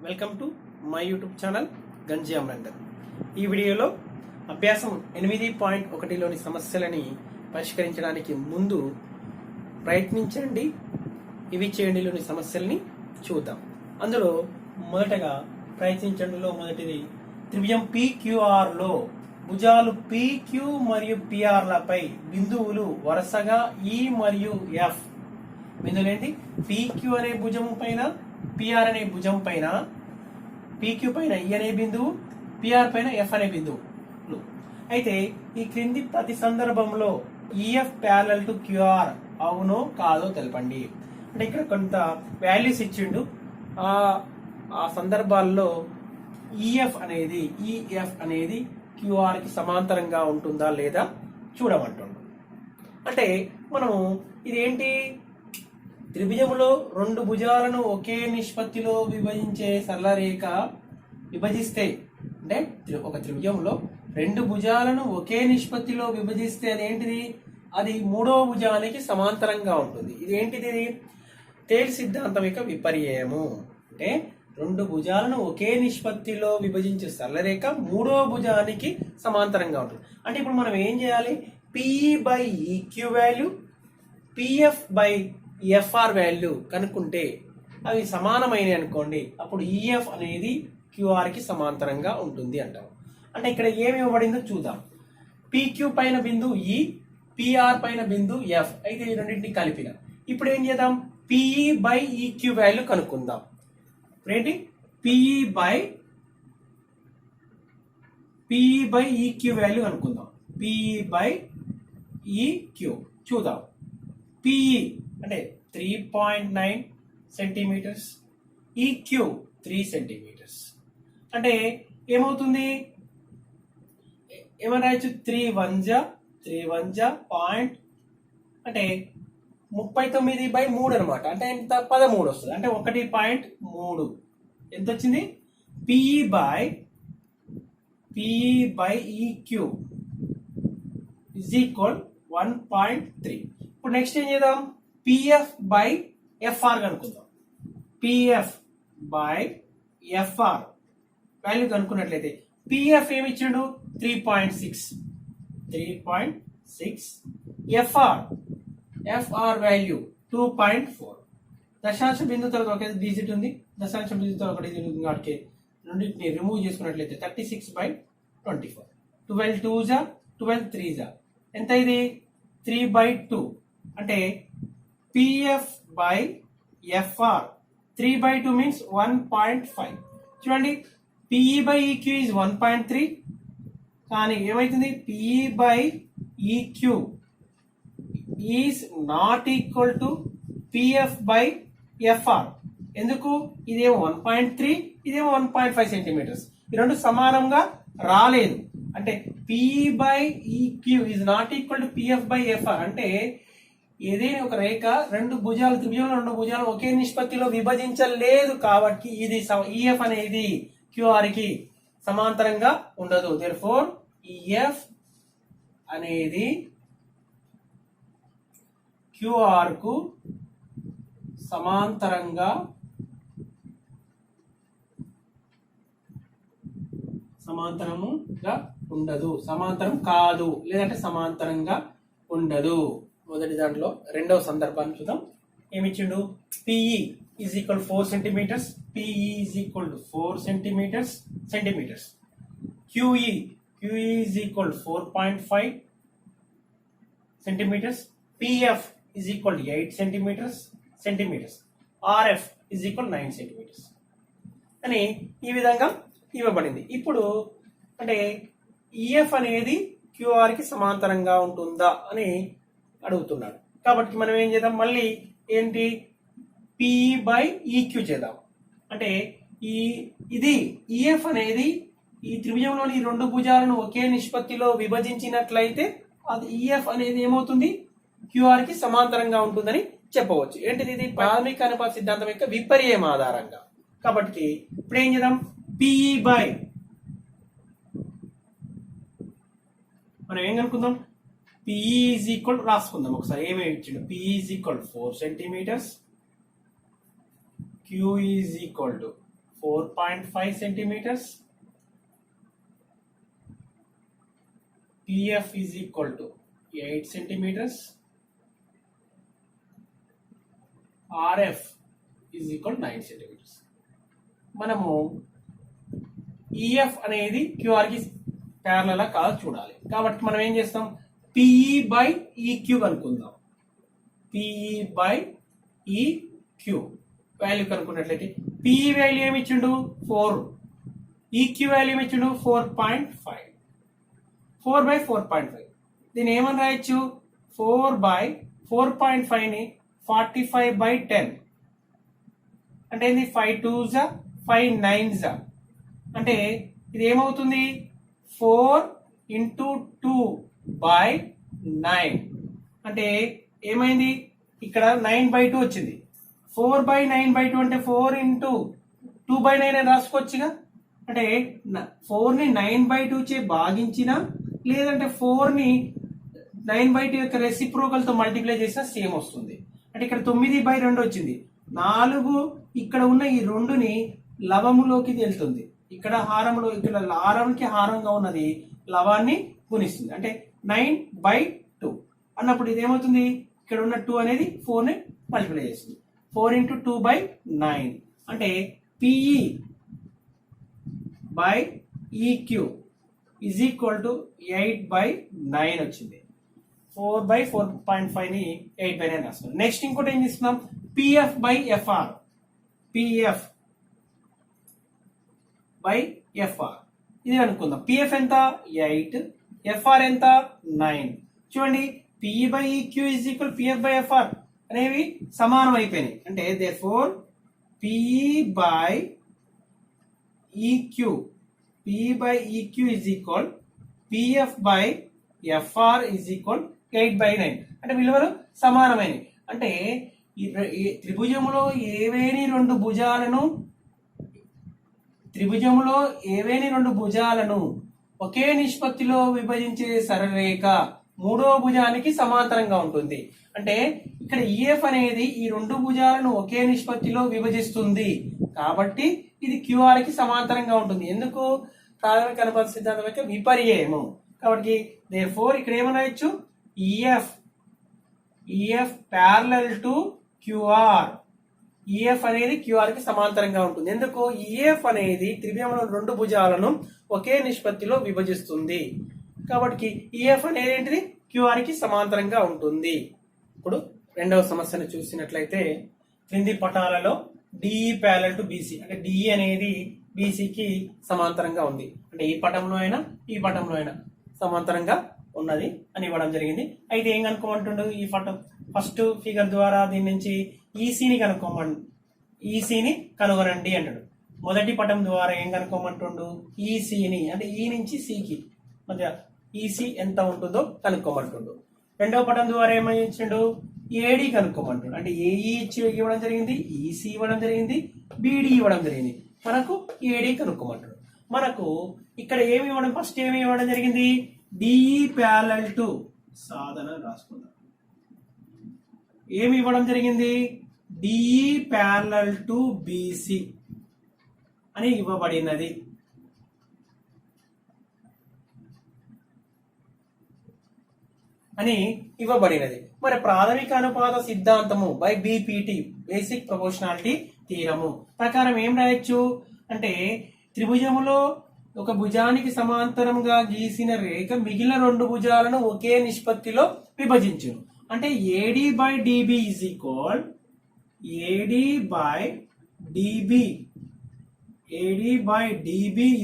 Welcome to my YouTube channel గంజి అమరేందర్. ఈ వీడియోలో అభ్యాసం 8.1లోని సమస్యలని పరిష్కరించడానికి ముందు ప్రయత్నించండి ఇవి చేయండిలోని సమస్యల్ని చూద్దాం. అందులో మొదటగా ప్రయత్నించండిలో మొదటిది త్రిభుజం PQR లో భుజాలు PQ మరియు PR లపై బిందువులు వరుసగా E మరియు F. బిందువులు ఏంటి? PQ అనే భుజం పైన PR అనే భుజం పైన PQ పైన E అనే బిందువు, PR పైన F అనే బిందువులు. అయితే ఈ క్రింది ప్రతి సందర్భంలో EF ప్యారలల్ టు QR అవునో కాదో తెలపండి. అంటే ఇక్కడ కొంత వాల్యూస్ ఇచ్చిండు. ఆ సందర్భాల్లో EF అనేది QR కి సమాంతరంగా ఉంటుందా లేదా చూడమంటుండు. అంటే మనము ఇదేంటి, త్రిభుజములో రెండు భుజాలను ఒకే నిష్పత్తిలో విభజించే సరళ రేఖ విభజిస్తే, అంటే ఒక త్రిభుజంలో రెండు భుజాలను ఒకే నిష్పత్తిలో విభజిస్తే అదేంటిది? అది మూడవ భుజానికి సమాంతరంగా ఉంటుంది. ఇదేంటిది? తేలి సిద్ధాంతం యొక్క విపర్యయము. అంటే రెండు భుజాలను ఒకే నిష్పత్తిలో విభజించే సరళ రేఖ మూడవ భుజానికి సమాంతరంగా ఉంటుంది. అంటే ఇప్పుడు మనం ఏం చేయాలి? PE by EQ value, PF by FR value కనుక్కుంటే అవి సమానమైన అనుకోండి, అప్పుడు EF అనేది QR కి సమాంతరంగా ఉంటుంది అంటాం. అంటే ఇక్కడ ఏమి ఇవ్వబడిందో చూద్దాం. PQ పైన బిందువు E, PR పైన బిందువు F. అయితే ఈ రెండింటిని కలిపిన ఇప్పుడు ఏం చేద్దాం? PE బై EQ వాల్యూ కనుక్కుందాం. ఏంటి? PE బై EQ వాల్యూ కనుక్కుందాం. PE బై EQ చూద్దాం. PE అంటే 3.9 సెంటీమీటర్స్, EQ 3 సెంటీమీటర్స్. అంటే ఏమవుతుంది? ఏమని రాయొచ్చు? 3 పాయింట్ అంటే 39/3 అనమాట. అంటే ఎంత? 13 వస్తుంది. అంటే 1.3 ఎంత వచ్చింది? PE by EQ is equal 1.3. ఇప్పుడు నెక్స్ట్ ఏం చేద్దాం? PF బై FR కనుక్కుందాం. PF బై FR వాల్యూ కనుక్కున్నట్లయితే PF ఏమి ఇచ్చిండు? 3.6. FR value 2.4. దశాంశ బిందు తర్వాత ఒక డిజిట్ ఉంది, దశాంశ బిందు తర్వాత ఒక డిజిట్ ఉంది కాబట్టి రెండింటిని రిమూవ్ చేసుకున్నట్లయితే 36/24. 12 2 12 3 ఎంత? ఇది 3/2. అంటే PF బై FR 3/2 మీన్స్ 1.5. చూడండి, PE బై EQ is 1.3. కానీ ఏమైతుంది? PE by EQ is not equal to PF by FR. ఎందుకు? ఇదేమో 1.3, ఇదేమో 1.5 సెంటీమీటర్స్. ఈ రెండు సమానంగా రాలేదు. అంటే PE by EQ is not equal to PF by FR. అంటే ఏదైనా ఒక రేఖ త్రిభుజంలో రెండు భుజాలు ఒకే నిష్పత్తిలో విభజించలేదు కాబట్టి ఇది EF అనేది QR కి సమాంతరంగా ఉండదు. therefore EF అనేది QR కు సమాంతరంగా ఉండదు. సమాంతరం కాదు, లేదంటే సమాంతరంగా ఉండదు. మొదటి దాంట్లో రెండవ సందర్భాన్ని చూద్దాం. ఏమిచ్చిండు? PE is equal 4 centimeters. PE is equal to 4 centimeters. QE is equal to 4.5 centimeters. PF is equal to 8 centimeters. RF is equal to 9 centimeters అని ఈ విధంగా ఇవ్వబడింది. ఇప్పుడు అంటే EF అనేది QR కి సమాంతరంగా ఉంటుందా అని అడుగుతున్నాడు. కాబట్టి మనం ఏం చేద్దాం? మళ్ళీ ఏంటి? PE బై EQ చేద్దాం. అంటే ఇది EF అనేది ఈ త్రిభుజంలోని రెండు భుజాలను ఒకే నిష్పత్తిలో విభజించినట్లయితే అది EF అనేది ఏమవుతుంది? QR కి సమాంతరంగా ఉంటుందని చెప్పవచ్చు. ఏంటిది? ఇది ప్రాథమిక అనుపాత సిద్ధాంతం యొక్క విపర్యయం ఆధారంగా. కాబట్టి ఇప్పుడు ఏం చేద్దాం? PE బై మనం ఏం కనుక్కుందాం? PE ఈజ్ ఈక్వల్ రాసుకుందాం ఒకసారి. ఏమేమి ఇచ్చిండు? PE is equal 4 centimetres, Q is equal to 4.5 centimeters. PF is equal to 8 centimeters. RF is equal to 9 centimeters. మనము EF అనేది QR కి ప్యారలల్ కాదు చూడాలి. కాబట్టి మనం ఏం చేస్తాం, PE by EQ కనుక్కుందాం. PE by EQ వాల్యూ కనుక్కున్నట్లయితే PE వాల్యూ ఏమి ఇచ్చిండు 4, EQ వాల్యూ ఏమి ఇచ్చిండు 4.5. 4 by 4.5 దీన్ని ఏమని రాయొచ్చు, 4 by 4.5 ని 45 by 10 అంటే ఇది 5 2s 5 9s అంటే ఇది ఏమవుతుంది 4 into 2 by 9 అంటే ఏమైంది ఇక్కడ 9 by 2 వచ్చింది. 4 by 9 by 2 అంటే 4 into 2 by 9 అని రాసుకోవచ్చుగా. అంటే 4 ని 9 by 2 చే భాగించిన లేదంటే 4 ని 9 by 2 యొక్క రెసిప్రోకల్ తో మల్టిప్లై చేసినా సేమ్ వస్తుంది. అంటే ఇక్కడ 9 by 2 వచ్చింది. 4 ఇక్కడ ఉన్న ఈ 2ని లవములోకి వెళ్తుంది. ఇక్కడ హారంలో ఇక్కడ హారంకి హారంగా ఉన్నది లవాన్ని గుణిస్తుంది. అంటే 9 by 2 అన్నప్పుడు ఇది ఏమవుతుంది, ఇక్కడ ఉన్న 2 అనేది 4 ని మల్టిప్లై చేస్తుంది. 4 into 2 by 9 అంటే PE by EQ is equal to 8 by 9 వచ్చింది. 4 by 4.5 ని 8 by 9 రాస్తాం. నెక్స్ట్ ఇంకోటి ఏం చేస్తున్నాం, PF by FR. PF by FR ఇది అనుకుందాం. PF ఎంత 8, FR ఎంత 9. చూడండి PE by EQ is equal PF by FR అనేవి సమానం అయిపోయినాయి. అంటే therefore PE by EQ is equal PF by FR is equal 8 by 9 అంటే విలువలు సమానమైనవి. అంటే ఈ త్రిభుజములో ఏవేని రెండు భుజాలను ఒకే నిష్పత్తిలో విభజించే సరళరేఖ మూడో భుజానికి సమాంతరంగా ఉంటుంది. అంటే ఇక్కడ EF అనేది ఈ రెండు భుజాలను ఒకే నిష్పత్తిలో విభజిస్తుంది కాబట్టి ఇది QR కి సమాంతరంగా ఉంటుంది. ఎందుకు, ప్రాథమిక అనుపాత సిద్ధాంతం యొక్క విపర్యయము. కాబట్టి therefore ఇక్కడ ఏమని రాయొచ్చు, EF parallel to QR. EF అనేది QR కి సమాంతరంగా ఉంటుంది. ఎందుకు, EF అనేది త్రిభుజంలో రెండు భుజాలను ఒకే నిష్పత్తిలో విభజిస్తుంది కాబట్టి EF అనేది ఏంటిది QR కి సమాంతరంగా ఉంటుంది. ఇప్పుడు రెండవ సమస్యను చూసినట్లయితే క్రింది పటాలలో DE parallel to BC అంటే DE అనేది BC కి సమాంతరంగా ఉంది. అంటే ఈ పటంలో అయినా ఈ పటంలో అయినా సమాంతరంగా ఉన్నది అని ఇవ్వడం జరిగింది. అయితే ఏం కనుక్కోమంటుండు, ఈ పటం ఫస్ట్ ఫిగర్ ద్వారా దీని నుంచి ఈసీని కనుగొనండి అంటాడు. మొదటి పటం ద్వారా ఏం కనుక్కోమంటుండు, ఈసీని అంటే ఈ నుంచి సికి మధ్య ఈసీ ఎంత ఉంటుందో కనుక్కోమంటుండు. రెండవ పటం ద్వారా ఏమని ఇచ్చిండు, ఏడి కనుక్కోమంటుండు. అంటే ఏఈ ఇవ్వడం జరిగింది, ఈసీ ఇవ్వడం జరిగింది, బీడీ ఇవ్వడం జరిగింది. మనకు ఏడి కనుక్కోమంటాడు. మనకు ఇక్కడ ఏమి ఇవ్వడం, ఫస్ట్ ఏమి ఇవ్వడం జరిగింది, డిఈ ప్యారలల్ టు సాధన రాసుకుందాం. ఏమి ఇవ్వడం జరిగింది, డిఈ ప్యారలల్ టు బీసీ అని ఇవ్వబడినది. మరి ప్రాథమిక అనుపాత సిద్ధాంతము by BPT basic proportionality theorem ప్రకారం ఏం రాయొచ్చు అంటే, త్రిభుజములో ఒక భుజానికి సమాంతరంగా గీసిన రేఖ మిగిలిన రెండు భుజాలను ఒకే నిష్పత్తిలో విభజించును. అంటే AD by DB is equal AD by DB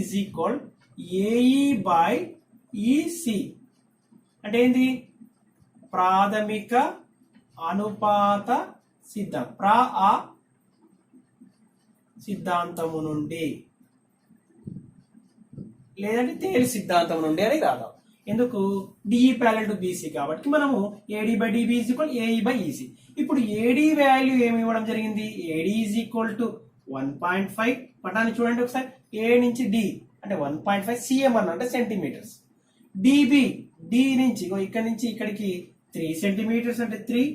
is equal AE by EC. అంటే ఏంది, ప్రాథమిక అనుపాత సిద్ధాంతము నుండి లేదంటే తేలి సిద్ధాంతం నుండి అని రాదాం. ఎందుకు, డిఈ ప్యారలల్ టు బీసీ కాబట్టి మనము AD by DB is equal AE by EC. ఇప్పుడు AD వాల్యూ ఏమి ఇవ్వడం జరిగింది, AD is equal to 1.5. పటాన్ని చూడండి ఒకసారి, A నుంచి D అంటే 1.5 cm అంటే సెంటీమీటర్స్. DB D నుంచి ఇక్కడ నుంచి ఇక్కడికి 3 సెంటీమీటర్స్ అంటే 3.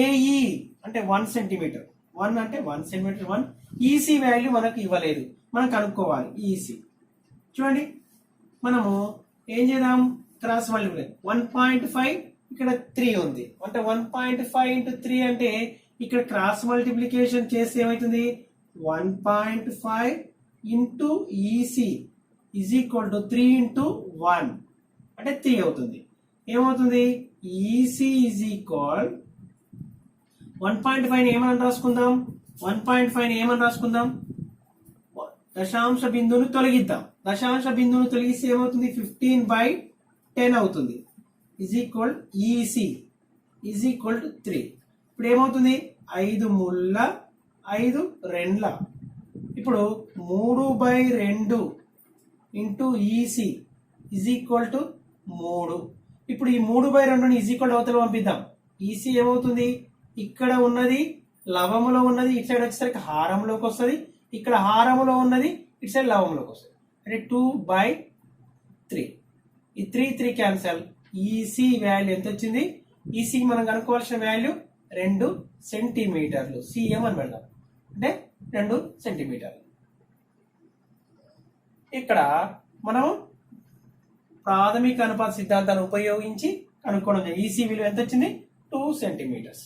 AE అంటే 1 సెంటీమీటర్ 1 అంటే 1 సెంటీమీటర్ 1. ఈసీ వాల్యూ మనకు ఇవ్వలేదు, మనం కనుక్కోవాలి ఈసీ. చూడండి మనము ఏం చేద్దాం, క్రాస్ మల్టిప్లై 1.5 ఇక్కడ 3 ఉంది అంటే 1.5 into 3 అంటే ఇక్కడ క్రాస్ మల్టిప్లికేషన్ చేస్తే ఏమవుతుంది 1.5 into EC is equal to 3 into 1 అంటే 3 అవుతుంది. ఏమవుతుంది ఈసీ ఈజ్ ఈక్వల్ 1.5 ఏమని రాసుకుందాం, 1.5 ఏమని రాసుకుందాం, దశాంశ బిందువును తొలగిద్దాం. దశాంశ బిందువును తొలగిస్తే ఏమవుతుంది 15/10 అవుతుంది. Is equal EC is equal to 3. ఇప్పుడు ఏమవుతుంది 5 ముళ్ళ 5 రెండ్ల. ఇప్పుడు 3/2 into EC is equal to 3. ఇప్పుడు ఈ 3/2ని ఈజ్ ఈక్వల్ అవతల పంపిద్దాం. ఈసీ ఏమవుతుంది, ఇక్కడ ఉన్నది లవములో ఉన్నది ఇటు సైడ్ వచ్చేసరికి హారంలోకి వస్తుంది, ఇక్కడ హారములో ఉన్నది ఇటు సైడ్ లవంలోకి వస్తుంది అంటే 2/3. ఈ 3 క్యాన్సల్. ఈసీ వాల్యూ ఎంత వచ్చింది, ఈసీకి మనం కనుక్కోవాల్సిన వాల్యూ 2 సెంటీమీటర్లు. సిఎం అని పెడదాం అంటే 2 సెంటీమీటర్లు. ఇక్కడ మనం ప్రాథమిక అనుపాత సిద్ధాంతాన్ని ఉపయోగించి కనుక్కోవడం. ఈసీ విలువ ఎంత వచ్చింది 2 సెంటీమీటర్స్.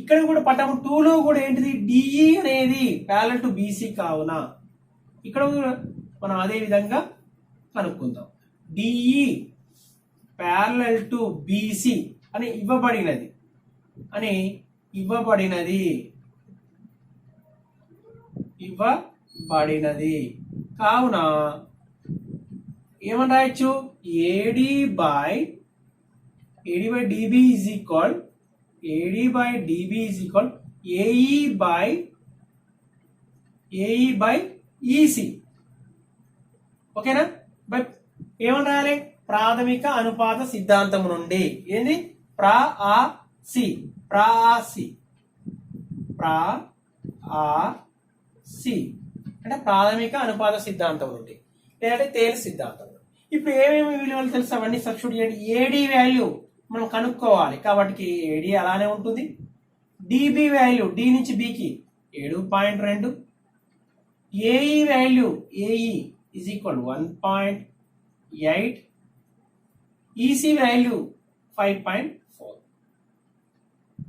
ఇక్కడ కూడా పటం 2 లో కూడా ఏంటిది డిఈ అనేది ప్యారలల్ టు బీసీ కావున ఇక్కడ కూడా మనం అదే విధంగా కనుక్కుందాం. డిఈ ప్యారలల్ టు బీసీ అని ఇవ్వబడినది కావున ఏమని రాయొచ్చు, AD by dB is equal AE by EC. ఓకేనా? బట్ ఏమని రాయాలి, ప్రాథమిక అనుపాత సిద్ధాంతం నుండి ఏంది ప్రాసి అంటే ప్రాథమిక అనుపాత సిద్ధాంతం నుండి, లేదంటే తేలి సిద్ధాంతం. ఇప్పుడు ఏమేమి విలువలు తెలుసు అవన్నీ సబ్స్టిట్యూట్ చేయండి. ఏడి వాల్యూ మనం కనుక్కోవాలి కాబట్టి ఏడి అలానే ఉంటుంది. డిబి వాల్యూ డి నుంచి బికి 7.2. AE value AE is equal 1.8. EC value 5.4.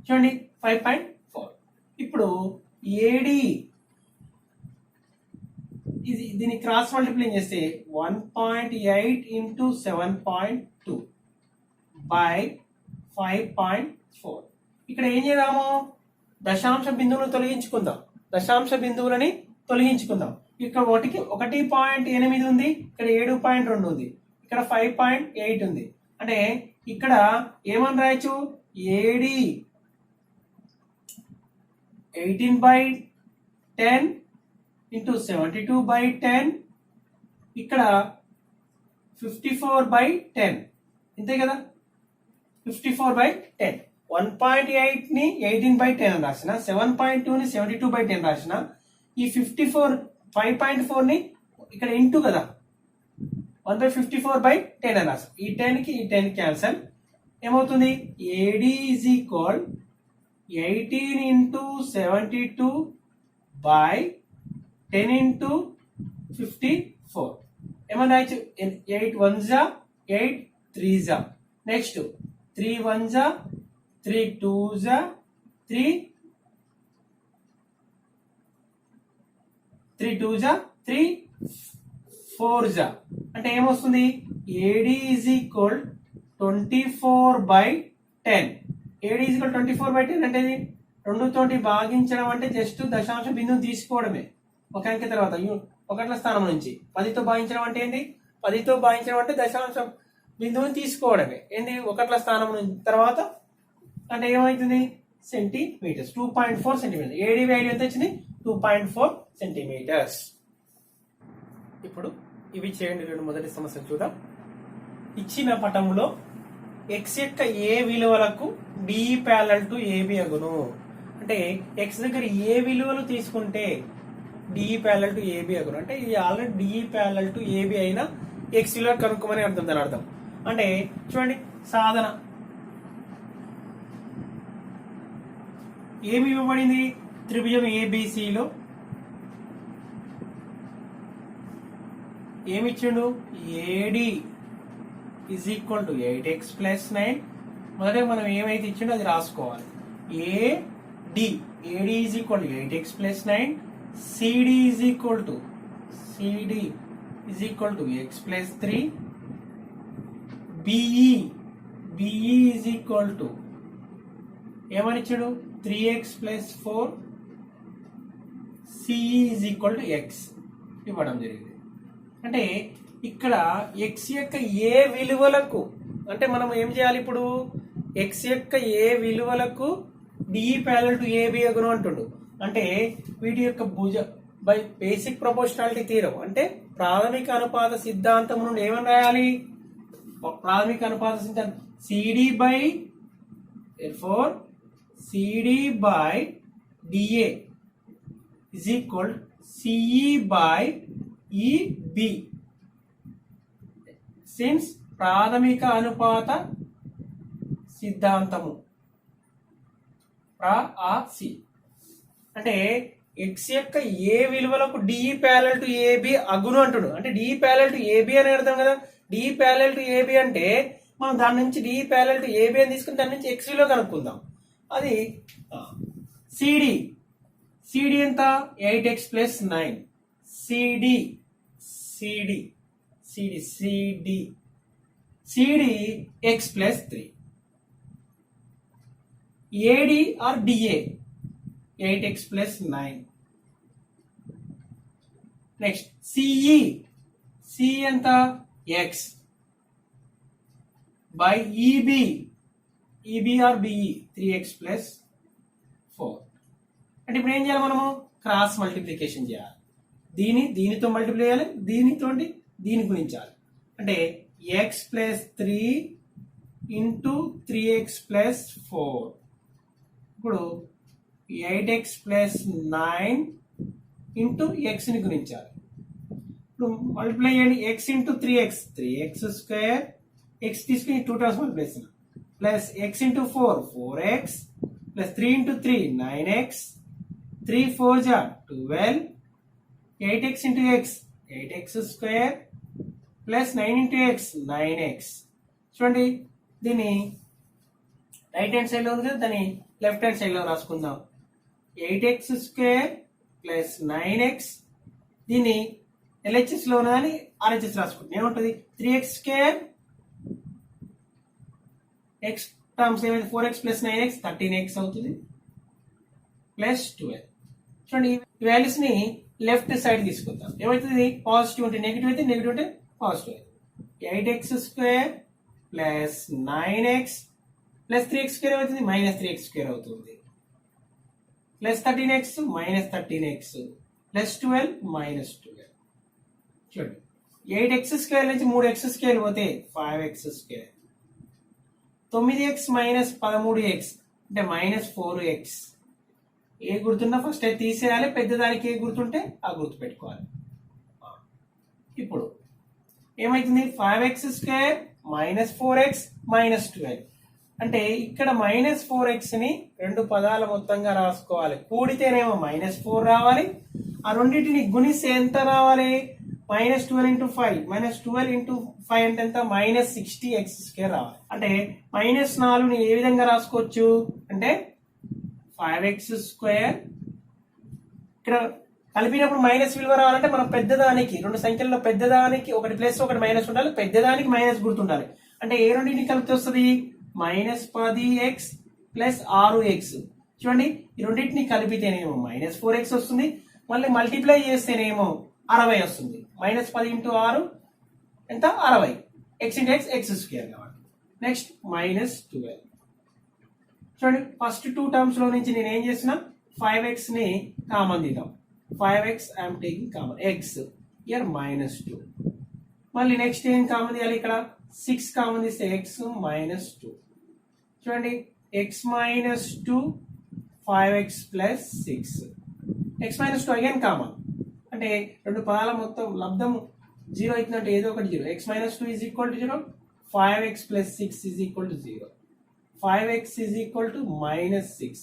చూడండి 5.4. ఇప్పుడు ఏడి దీన్ని క్రాస్ మల్టిప్లై చేస్తే 1.8 into 7.2 by 5.4. ఇక్కడ ఏం చేద్దాము, దశాంశ బిందువులను తొలగించుకుందాం. ఇక్కడ 1.8 ఉంది, ఇక్కడ 7.2 ఉంది, ఇక్కడ 5.8 ఉంది. అంటే ఇక్కడ ఏమని రాయొచ్చు, ఏడి 18/10 into 72/10, ఇక్కడ 54/10. ఇంతే కదా, 54/10. 1.8 ని 18/10 అని రాసిన, 7.2 ని 72/10 రాసిన, ఈ 5.4 ని ఇక్కడ ఇంటూ కదా 1/54/10 అని రాసిన. ఈ 10 కి ఈ 10 క్యాన్సల్. ఏమవుతుంది, AD is equal 18 into 72/10 into 54. ఏమన్నా 8 1s 8 3s. Next 3 1s 3 2s 3 2s 3 4s. అంటే ఏమొస్తుంది, AD is equal 24/10. AD is equal 24/10 అంటే 2 తోటి భాగించడం అంటే జస్ట్ దశాంశ బిందువు తీసుకోవడమే. ఒక అంకె తర్వాత ఒకట్ల స్థానం నుంచి 10తో భాగించడం అంటే ఏంటి, 10తో భాగించడం అంటే దశాంశ బిందువుని తీసుకోవడమే. ఏంటి, ఒకట్ల స్థానం నుంచి తర్వాత అంటే ఏమవుతుంది సెంటీమీటర్స్. 2.4 సెంటీమీటర్స్. ఏడి వాల్యూ ఎంత వచ్చింది 2.4 సెంటీమీటర్స్. ఇప్పుడు ఇవి చేయండి. మొదటి సమస్య చూద్దాం. ఇచ్చిన పటంలో x యొక్క ఏ విలువలకు డి ప్యారలల్ టు ఏబి అగును. అంటే x దగ్గర ఏ విలువలు తీసుకుంటే డి ప్యారలల్ టు ఏబి అగును. అంటే ఇది already D parallel to AB అయినా x విలువ కనుక్కోమని అర్థం. దాని అర్థం అంటే చూడండి, సాధన ఏమి ఇవ్వబడింది? త్రిభుజం ఏబిసిలో ఏమిచ్చిండు? AD is equal to 8x plus 9. మొదట మనం ఏమైతే ఇచ్చిండో అది రాసుకోవాలి. AD is equal to 8x plus 9. CD is equal to x plus 3. BE is equal to ఏమని ఇచ్చాడు? 3x plus 4. CE is equal to x ఇవ్వడం జరిగింది. అంటే ఇక్కడ x యొక్క ఏ విలువలకు, అంటే మనం ఏం చేయాలి ఇప్పుడు? x యొక్క ఏ విలువలకు డిఈ ప్యారలల్ టు ఏబి అగును అంటుండు. అంటే వీటి యొక్క బై బేసిక్ ప్రపోర్షనాలిటీ థీరం, అంటే ప్రాథమిక అనుపాత సిద్ధాంతం నుండి ఏమని రాయాలి? ప్రాథమిక అనుపాత సిద్ధాంతం CD by DA is equal CE by EB. Since ప్రాథమిక అనుపాత సిద్ధాంతము సి అంటే x యొక్క ఏ విలువలకు డిఈ ప్యారలల్ టు ఏబి అగును అంటుడు. అంటే డిఈ ప్యారలల్ టు ఏబి అని అర్థం కదా. డిఈ ప్యారలల్ టు ఏబి అంటే మనం దాని నుంచి డిఈ ప్యారలల్ టు ఏబి అని తీసుకుని దాని నుంచి x విలువ కనుక్కుందాం. అది సిడి ఎంత? 8x plus 9. CD x plus 3. AD or DA 8x plus 9. Next C ఎంత? x by EB or BE 3x plus 4. అంటే ఇప్పుడు ఏం చేయాలి? మనము క్రాస్ మల్టిప్లికేషన్ చేయాలి. దీనితో మల్టిప్లై చేయాలి, దీని గుణించాలి. అంటే x plus 3 into 3x plus 4. ఇప్పుడు 8x ప్లస్ 9 ఇంటూ ఎక్స్ని గుణించాలి. ఇప్పుడు మల్టిప్లై చేయండి. x into 3x square, X తీసుకుని 2 టైమ్స్ మల్టిప్లై చేస్తున్నాం, plus x into 4x, plus 3 into 3 9x, 3 4 जा 12, 8x into x 8x square, plus 9 into x 9x. చూడండి, దీన్ని right hand side లో ఉంది కదా, దాన్ని లెఫ్ట్ హ్యాండ్ సైడ్ లో రాసుకుందాం. 8x స్క్వేర్ ప్లస్ 9x, దీన్ని LHS లో ఉన్నదని RHS రాసుకుంటాం. ఏముంటుంది? 3x స్క్వేర్, x టర్మ్స్ ఏమైతే 4x ప్లస్ 9x 13x అవుతుంది, ప్లస్ 12. చూడండి, ఈ వాల్యూస్ ని లెఫ్ట్ సైడ్ తీసుకుందాం. ఏమవుతుంది? పాజిటివ్ ఉంటే నెగిటివ్ అయితే, నెగిటివ్ ఉంటే పాజిటివ్ అయితే. 8x square plus 9x plus 3x square అవుతుంది, మైనస్ 3x స్క్వేర్ అవుతుంది, plus 13x minus 13x plus 12 minus 12. చూడండి, 8x స్క్వేర్ నుంచి 3x స్క్వేర్ పోతే 5x square, 9x minus 13x అంటే మైనస్ 4x. ఏ గుర్తున్నా ఫస్ట్ అయితే తీసేయాలి, పెద్దదానికి ఏ గుర్తుంటే ఆ గుర్తు పెట్టుకోవాలి. ఇప్పుడు ఏమైతుంది? 5x square minus 4x minus 12. అంటే ఇక్కడ మైనస్ 4x ని రెండు పదాల మొత్తంగా రాసుకోవాలి. కూడితేనేమో మైనస్ 4 రావాలి, ఆ రెండింటిని గుణిస్తే ఎంత రావాలి? మైనస్ 12 ఇంటూ 5, మైనస్ 12 ఇంటూ 5 అంటే ఎంత? మైనస్ 60x స్క్వేర్ రావాలి. అంటే మైనస్ 4ని ఏ విధంగా రాసుకోవచ్చు అంటే 5x స్క్వేర్, ఇక్కడ కలిపినప్పుడు మైనస్ విలువ రావాలంటే మనం పెద్దదానికి, రెండు సంఖ్యల్లో పెద్దదానికి ఒకటి ప్లస్ ఒకటి మైనస్ ఉండాలి, పెద్దదానికి మైనస్ గుర్తుండాలి. అంటే ఏ రెండింటిని కలిపితే వస్తుంది? Minus 10x plus 6x. చూడండి, ఈ రెండింటిని కలిపితేనేమో మైనస్ 4x వస్తుంది, మళ్ళీ మల్టిప్లై చేస్తేనేమో 60 వస్తుంది. మైనస్ 10 ఇంటూ 6 ఎంత? 60. x ఇంటూ ఎక్స్ స్క్వేర్ కావాలి. Next minus 12. చూడండి, ఫస్ట్ 2 టర్మ్స్ లో నుంచి నేను ఏం చేసిన? 5x ని కామన్ తీద్దాం. 5x I'm taking common, x year minus 2. మళ్ళీ నెక్స్ట్ ఏం కామన్ తీయాలి? ఇక్కడ 6 కామన్ తీస్తే x మైనస్ 2. చూడండి, x minus 2 5x plus 6, x minus 2 again common. అంటే రెండు పదాల మొత్తం లబ్ధం 0 అవుతుందంటే ఏదో ఒకటి 0. x minus 2 is equal to 0, 5x plus 6 is equal to 0, 5x is equal to minus 6.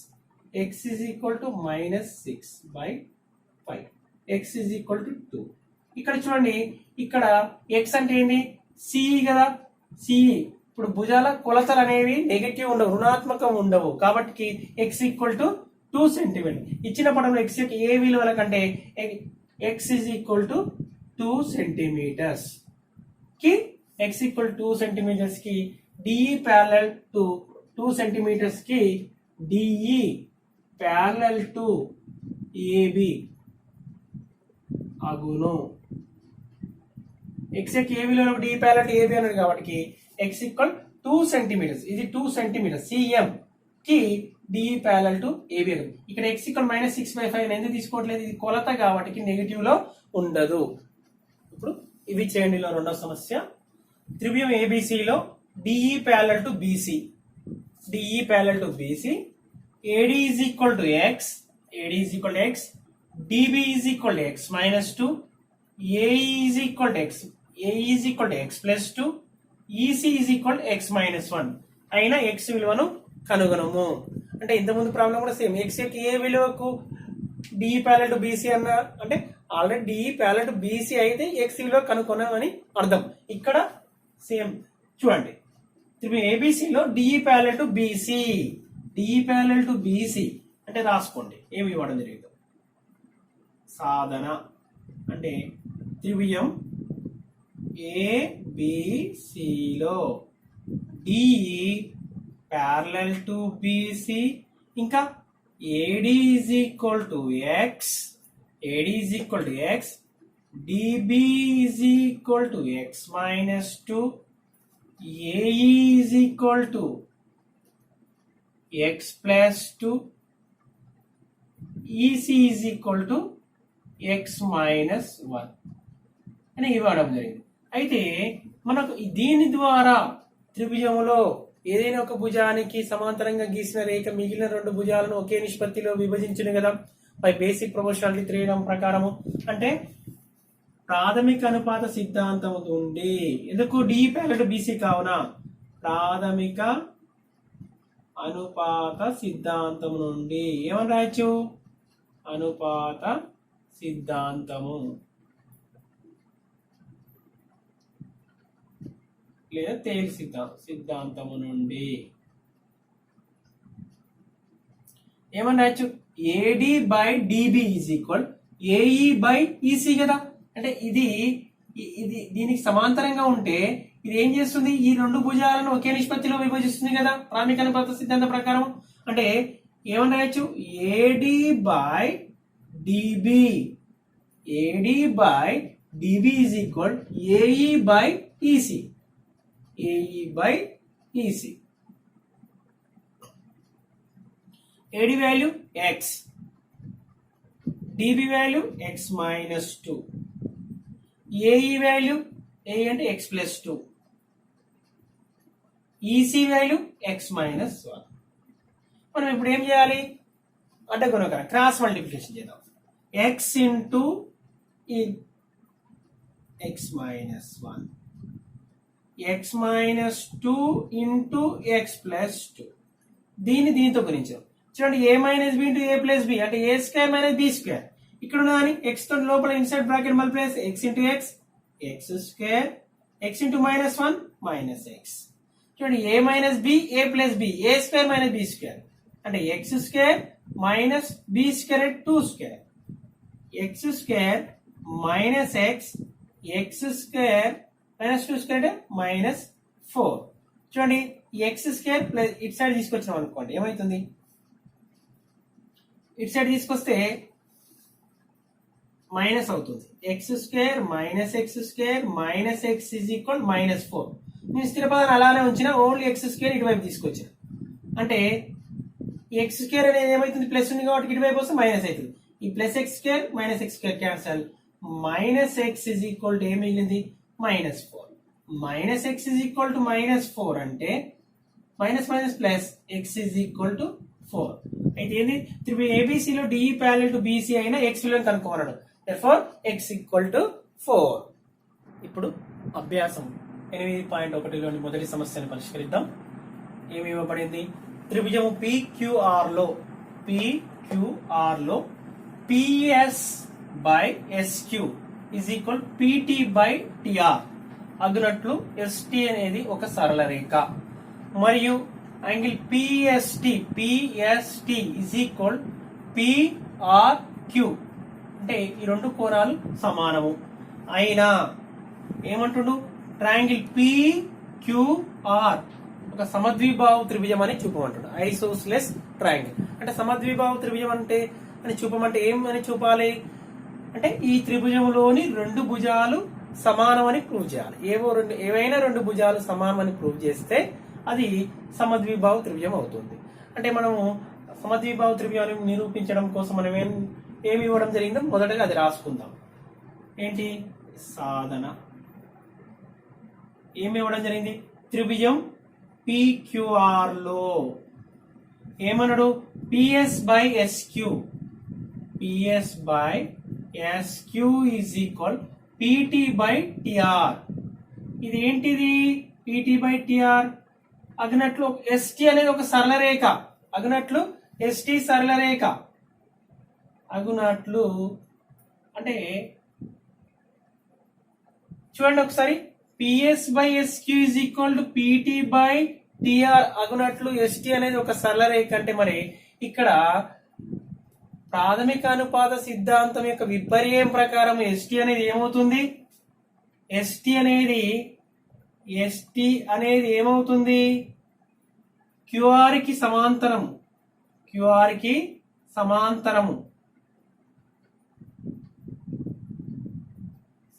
x is equal to -6/5. x is equal to 2. ఇక్కడ చూడండి, ఇక్కడ x అంటే ఏంటి, సిఈ కదా, సిఈ. ఇప్పుడు భుజాల కొలతలు అనేవి నెగటివ్ ఉండవు, రుణాత్మకం ఉండవు, కాబట్టి x ఈక్వల్ టు 2 సెంటీమీటర్. ఇచ్చిన పటంలో x యొక్క ఏ విలువల కంటే x is equal to 2 centimetres కి x ఈక్వల్ 2 సెంటీమీటర్స్ కి DE parallel to 2 సెంటీమీటర్స్ కి DE parallel to AB అగును. x యొక్క ఏ విలువ DE parallel to AB అన్నది కాబట్టి x ఈక్వల్ 2 సెంటీమీటర్స్, ఇది 2 సెంటీమీటర్స్ CM కి DE parallel to AB. ఇక్కడ x ఈక్వల్ -6/5 ఎందుకు తీసుకోవట్లేదు, ఇది కొలత కాబట్టి నెగటివ్ లో ఉండదు. ఇప్పుడు ఇవి చేయండి. రెండవ సమస్య, త్రిభుజం ABC లో DE parallel to BC, DE parallel to BC, AD is equal to x, AD is equal to x, DB is equal to x minus 2, AE is equal to x, AE is equal to x plus 2, EC is equal to x minus 1 అయిన x విలువను కనుగొనము. అంటే ఇంతకుముందు problem కూడా same, x యొక్క ఏ విలువకు DE parallel to BC అన్న అంటే already DE parallel to BC అయితే x విలువ కనుగొనమని అర్థం. ఇక్కడ సేమ్ చూడండి, ABC లో DE parallel to BC, DE parallel to BC అంటే రాసుకోండి ఏమి ఇవ్వడం జరిగింది. సాధన అంటే త్రిభుజం ABC లో DE parallel to BC ఇంకా AD is equal to x, AD is equal to x, DB is equal to x minus 2, AE is equal to x plus 2, EC is equal to x minus 1 అని ఇవ్వడం జరిగింది. అయితే మనకు దీని ద్వారా త్రిభుజంలో ఏదైనా ఒక భుజానికి సమాంతరంగా గీసిన రేఖ మిగిలిన రెండు భుజాలను ఒకే నిష్పత్తిలో విభజించును కదా బై బేసిక్ ప్రొపోర్షనాలిటీ థియరం ప్రకారము. అంటే ప్రాథమిక అనుపాత సిద్ధాంతం ఉంది. ఎందుకు DE parallel to BC కావున ప్రాథమిక అనుపాత సిద్ధాంతం నుండి ఏమని రాయొచ్చు, అనుపాత సిద్ధాంతము లేదా తేలి సిద్ధాంతము నుండి ఏమని రాయొచ్చు, AD by DB is equal AE by EC కదా. అంటే ఇది దీనికి సమాంతరంగా ఉంటే ఇది ఏం చేస్తుంది, ఈ రెండు భుజాలను ఒకే నిష్పత్తిలో విభజిస్తుంది కదా ప్రాథమిక అనుపాత సిద్ధాంతం ప్రకారం. అంటే ఏమని రాయొచ్చు, AD by DB, AD by DB is equal AE by EC, AE by EC. AD value x, DB value x minus 2, AE value A అంటే x plus 2, EC value x minus 1. మనం ఇప్పుడు ఏం చేయాలి, అడ్డగుణకరం క్రాస్ మల్టిప్లికేషన్ చేద్దాం. x into x minus 1, x minus 2 into x plus 2. దీంతో గురించాం. చూడండి, a minus b into a plus b అంటే a square minus b square. ఇక్కడ ఉన్నదాన్ని x తో లోపల inside bracket multiply x into x, x square, x into -1 minus x. చూడండి, a minus b, a plus b, a square minus b square అంటే x square minus b square 2 square, x square minus x square minus 2 square అంటే -4. చూడండి, x square plus ఇటు side తీసుకొచ్చినాం అనుకోండి ఏమవుతుంది, ఇటు side తీసుకొస్తే మైనస్ అవుతుంది. X square minus X square minus X is equal -4. నేను స్థిర పదాన్ని అలానే ఉంచిన, ఓన్లీ ఎక్స్ స్క్వేర్ ఇటువైపు తీసుకొచ్చిన. అంటే ఎక్స్ స్క్వేర్ అనేది ఏమవుతుంది, ప్లస్ ఉంది కాబట్టి ఇటువైపు వస్తే మైనస్ అవుతుంది. ఈ plus X square minus X square cancel, minus X is equal to ఏం మిగిలింది -4. Minus X is equal to -4 అంటే minus minus plus X is equal to 4. అయితే ఏంది, త్రిభుజం ABC లో DE parallel to BC అయిన x విలువను కనుక్కోమన్నాడు. therefore x equal to 4. ఇప్పుడు అభ్యాసం 8.1లోని మొదటి సమస్యను పరిష్కరిద్దాం. ఏమి ఇవ్వబడింది, త్రిభుజము PQR లో పిక్యూఆర్ లో PS by SQ is equal PT by TR అగునట్లు ఎస్టి అనేది ఒక సరళ రేఖ మరియు angle PST is equal PRQ అంటే ఈ రెండు కోణాలు సమానము అయినా ఏమంటుడు ట్రయాంగిల్ పిక్యూఆర్ ఒక సమద్విబాహు త్రిభుజం అని చూపమంటాడు. ఐసోస్లెస్ ట్రయాంగిల్ అంటే సమద్విబాహు త్రిభుజం అంటే అని చూపమంటే ఏం అని చూపాలి అంటే ఈ త్రిభుజంలోని రెండు భుజాలు సమానం అని ప్రూవ్ చేయాలి. ఏవైనా రెండు భుజాలు సమానం అని ప్రూవ్ చేస్తే అది సమద్విబాహు త్రిభుజం అవుతుంది. అంటే మనము సమద్విబాహు త్రిభుజాన్ని నిరూపించడం కోసం మనం ఏమి ఇవ్వడం జరిగిందో మొదటగా అది రాసుకుందాం. ఏంటి సాధన ఏమి ఇవ్వడం జరిగింది? త్రిభుజం పిక్యూఆర్ లో ఏమన్నాడు? PS by SQ is equal PT by TR. ఇది ఏంటిది? పిటి బై టిఆర్ అగినట్లు ఎస్టి అనేది ఒక సరళ రేఖ. అగినట్లు ఎస్టి సరళ రేఖ అగునట్లు అంటే చూడండి ఒకసారి, PS by SQ is equal to PT by TR అగునట్లు ఎస్టి అనేది ఒక సరళ రేఖ అంటే మరి ఇక్కడ ప్రాథమిక అనుపాత సిద్ధాంతం యొక్క విపర్యం ప్రకారం ఎస్టి అనేది ఏమవుతుంది? ఎస్టి ఏమవుతుంది? క్యూఆర్ కి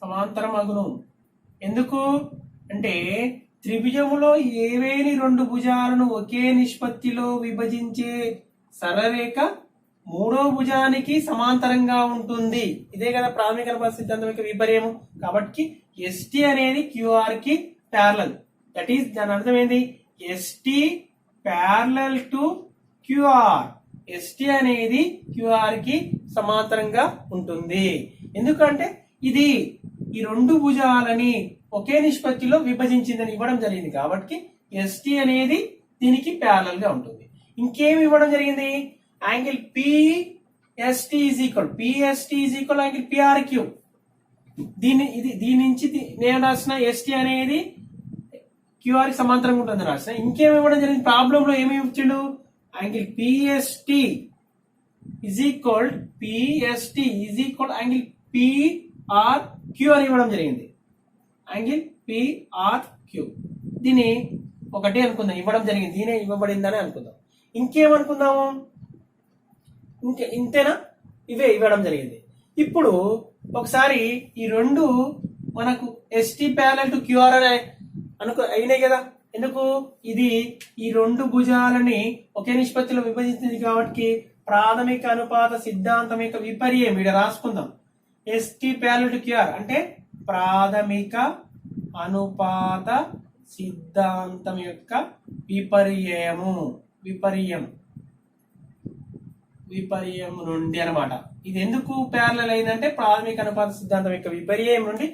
సమాంతరం అగును. ఎందుకు అంటే త్రిభుజములో ఏవేని రెండు భుజాలను ఒకే నిష్పత్తిలో విభజించే సరళరేఖ మూడో భుజానికి సమాంతరంగా ఉంటుంది. ఇదే కదా ప్రాథమిక అనుపాత సిద్ధాంతం యొక్క విపర్యము. కాబట్టి ఎస్టి అనేది క్యూఆర్ కి ప్యారలల్. దట్ ఈస్ దాని అర్థం ఏంది? ST parallel to QR. ST అనేది క్యూఆర్ కి సమాంతరంగా ఉంటుంది. ఎందుకంటే ఇది ఈ రెండు భుజాలని ఒకే నిష్పత్తిలో విభజించిందని ఇవ్వడం జరిగింది. కాబట్టి ఎస్టి అనేది దీనికి ప్యారలల్ గా ఉంటుంది. ఇంకేమి ఇవ్వడం జరిగింది? Angle PST is equal angle PRQ. దీని నుంచి నేను రాసిన ఎస్టి అనేది క్యూఆర్ కి సమాంతరంగా ఉంటుంది రాసిన. ఇంకేమి ఇవ్వడం జరిగింది? ప్రాబ్లం లో ఏమి ఇచ్చిండు? Angle PST is equal angle PRQ అని ఇవ్వడం జరిగింది. యాంగిల్ పిఆర్క్యూ దీన్ని ఒకటి అనుకుందాం, ఇవ్వడం జరిగింది. దీనే ఇవ్వబడిందని అనుకుందాం. ఇంకేమనుకుందాము? ఇంతేనా? ఇవే ఇవ్వడం జరిగింది. ఇప్పుడు ఒకసారి ఈ రెండు మనకు ఎస్టి ప్యారలల్ టు క్యూఆర్ అనే అయినాయి కదా. ఎందుకు? ఇది ఈ రెండు భుజాలని ఒకే నిష్పత్తిలో విభజించింది కాబట్టి ప్రాథమిక అనుపాత సిద్ధాంతం యొక్క విపర్యం ఇక్కడ రాసుకుందాం. ఎస్టి ప్యారలల్ టు క్యూఆర్ అంటే ప్రాథమిక అనుపాత సిద్ధాంతం యొక్క విపర్యం నుండి అన్నమాట. ఇది ఎందుకు ప్యారలల్ అయిందంటే ప్రాథమిక అనుపాత సిద్ధాంతం యొక్క విపర్యం నుండి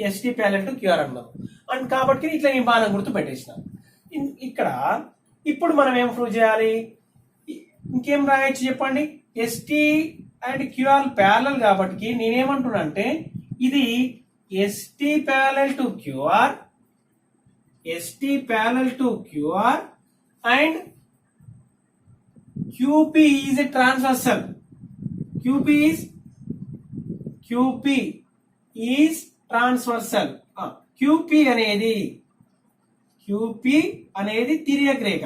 ఎస్టి ప్యారలల్ టు క్యూఆర్ అన్నాం. అండ్ కాబట్టి ఇట్లా నేను బాణం గుర్తు పెట్టేసిన. ఇక్కడ ఇప్పుడు మనం ఏం ప్రూవ్ చేయాలి? ఇంకేం రాయొచ్చు చెప్పండి? ఎస్టి అండ్ క్యూఆర్ ప్యారలల్ కాబట్టి నేనేమంటున్నా అంటే ఇది ST parallel to QR and QP is a transversal. QP is transversal. QP అనేది తిర్యక్ రేఖ.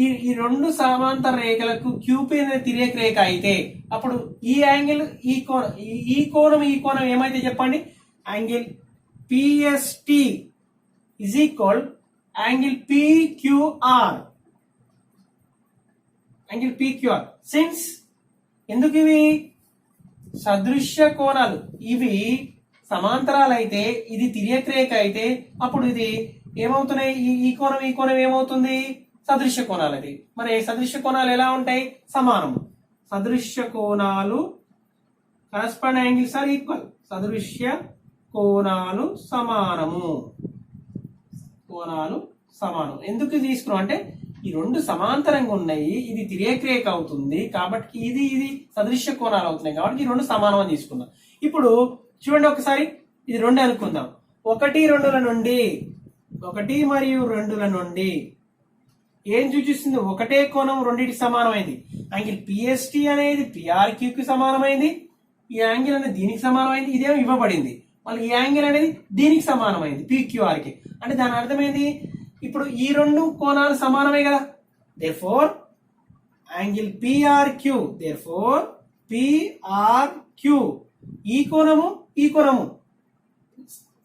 ఈ రెండు సమాంతర రేఖలకు QP అనేది తిర్యక్ రేఖ అయితే అప్పుడు ఈ యాంగిల్ ఈ కోణం ఏమైతే చెప్పండి? Angle PST is equal angle PQR. Since ఎందుకు ఇవి సదృశ్య కోణాలు, ఇవి సమాంతరాలు అయితే ఇది తిర్యక్ రేఖ అయితే అప్పుడు ఇది ఏమవుతున్నాయి? ఈ కోణం ఏమవుతుంది? సదృశ్య కోణాలు. అది మరి సదృశ్య కోణాలు ఎలా ఉంటాయి? సమానం. సదృశ్య కోణాలు కరస్పాండింగ్ యాంగిల్స్ ఆర్ ఈక్వల్. సదృశ్య కోణాలు సమానం. ఎందుకు తీసుకున్నాం అంటే ఈ రెండు సమాంతరంగా ఉన్నాయి, ఇది తిరేక్రేక అవుతుంది కాబట్టి ఇది ఇది సదృశ్య కోణాలు అవుతున్నాయి కాబట్టి ఈ రెండు సమానం అని తీసుకుందాం. ఇప్పుడు చూడండి ఒకసారి, ఇది రెండు అనుకుందాం. 1, 2ల నుండి 1 మరియు 2ల నుండి ఏం సూచిస్తుంది? ఒకటే కోణం రెండింటికి సమానమైంది. యాంగిల్ పిఎస్టి అనేది పిఆర్క్యూకి సమానమైంది, ఈ యాంగిల్ అనేది దీనికి సమానమైంది, ఇదేమో ఇవ్వబడింది. మళ్ళీ ఈ యాంగిల్ అనేది దీనికి సమానమైంది పిక్యూఆర్కి. అంటే దాని అర్థమైంది ఇప్పుడు ఈ రెండు కోణాలు సమానమే కదా. Therefore angle PRQ, therefore PRQ ఈ కోణము ఈ కోణము